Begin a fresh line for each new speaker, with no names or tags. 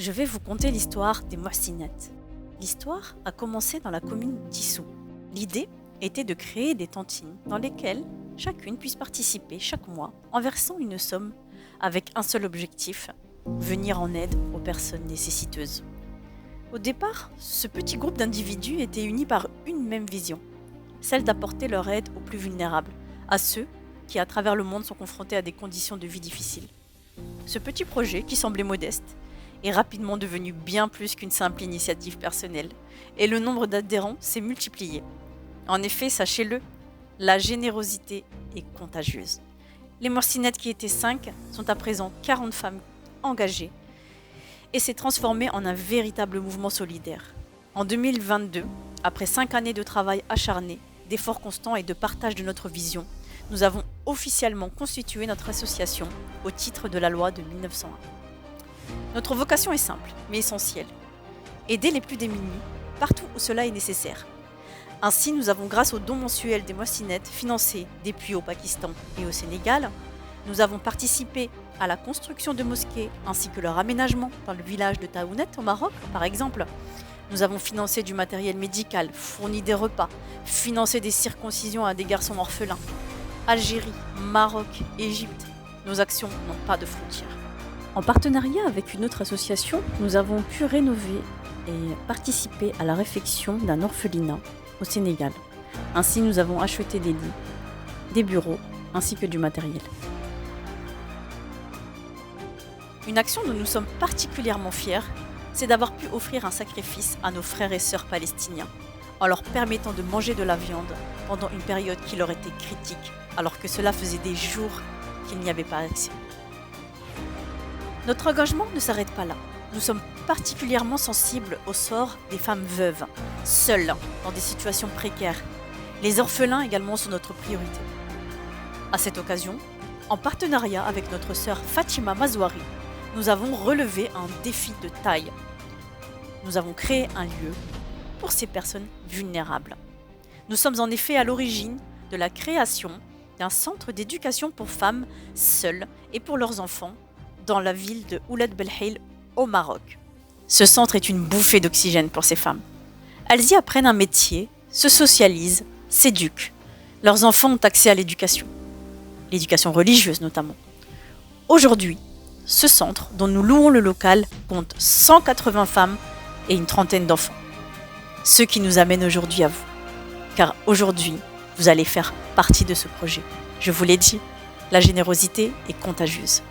Je vais vous conter l'histoire des Mohsinettes. L'histoire a commencé dans la commune d'Issou. L'idée était de créer des tantines dans lesquelles chacune puisse participer chaque mois en versant une somme avec un seul objectif, venir en aide aux personnes nécessiteuses. Au départ, ce petit groupe d'individus était uni par une même vision, celle d'apporter leur aide aux plus vulnérables, à ceux qui à travers le monde sont confrontés à des conditions de vie difficiles. Ce petit projet, qui semblait modeste, est rapidement devenu bien plus qu'une simple initiative personnelle, et le nombre d'adhérents s'est multiplié. En effet, sachez-le, la générosité est contagieuse. Les Mohsinettes qui étaient 5 sont à présent 40 femmes engagées et s'est transformé en un véritable mouvement solidaire. En 2022, après 5 années de travail acharné, d'efforts constants et de partage de notre vision, nous avons officiellement constitué notre association au titre de la loi de 1901. Notre vocation est simple, mais essentielle. Aider les plus démunis, partout où cela est nécessaire. Ainsi, nous avons, grâce aux dons mensuels des Mohsinettes, financé des puits au Pakistan et au Sénégal. Nous avons participé à la construction de mosquées ainsi que leur aménagement dans le village de Taounet au Maroc, par exemple. Nous avons financé du matériel médical, fourni des repas, financé des circoncisions à des garçons orphelins. Algérie, Maroc, Égypte, nos actions n'ont pas de frontières. En partenariat avec une autre association, nous avons pu rénover et participer à la réfection d'un orphelinat au Sénégal. Ainsi, nous avons acheté des lits, des bureaux, ainsi que du matériel. Une action dont nous sommes particulièrement fiers, c'est d'avoir pu offrir un sacrifice à nos frères et sœurs palestiniens, en leur permettant de manger de la viande pendant une période qui leur était critique, alors que cela faisait des jours qu'il n'y avait pas accès. Notre engagement ne s'arrête pas là. Nous sommes particulièrement sensibles au sort des femmes veuves, seules, dans des situations précaires. Les orphelins également sont notre priorité. À cette occasion, en partenariat avec notre sœur Fatima Mazouari, nous avons relevé un défi de taille. Nous avons créé un lieu pour ces personnes vulnérables. Nous sommes en effet à l'origine de la création d'un centre d'éducation pour femmes seules et pour leurs enfants dans la ville de Ouled Belhail au Maroc. Ce centre est une bouffée d'oxygène pour ces femmes. Elles y apprennent un métier, se socialisent, s'éduquent. Leurs enfants ont accès à l'éducation religieuse notamment. Aujourd'hui, ce centre, dont nous louons le local, compte 180 femmes et une trentaine d'enfants. Ce qui nous amène aujourd'hui à vous. Car aujourd'hui, vous allez faire partie de ce projet. Je vous l'ai dit, la générosité est contagieuse.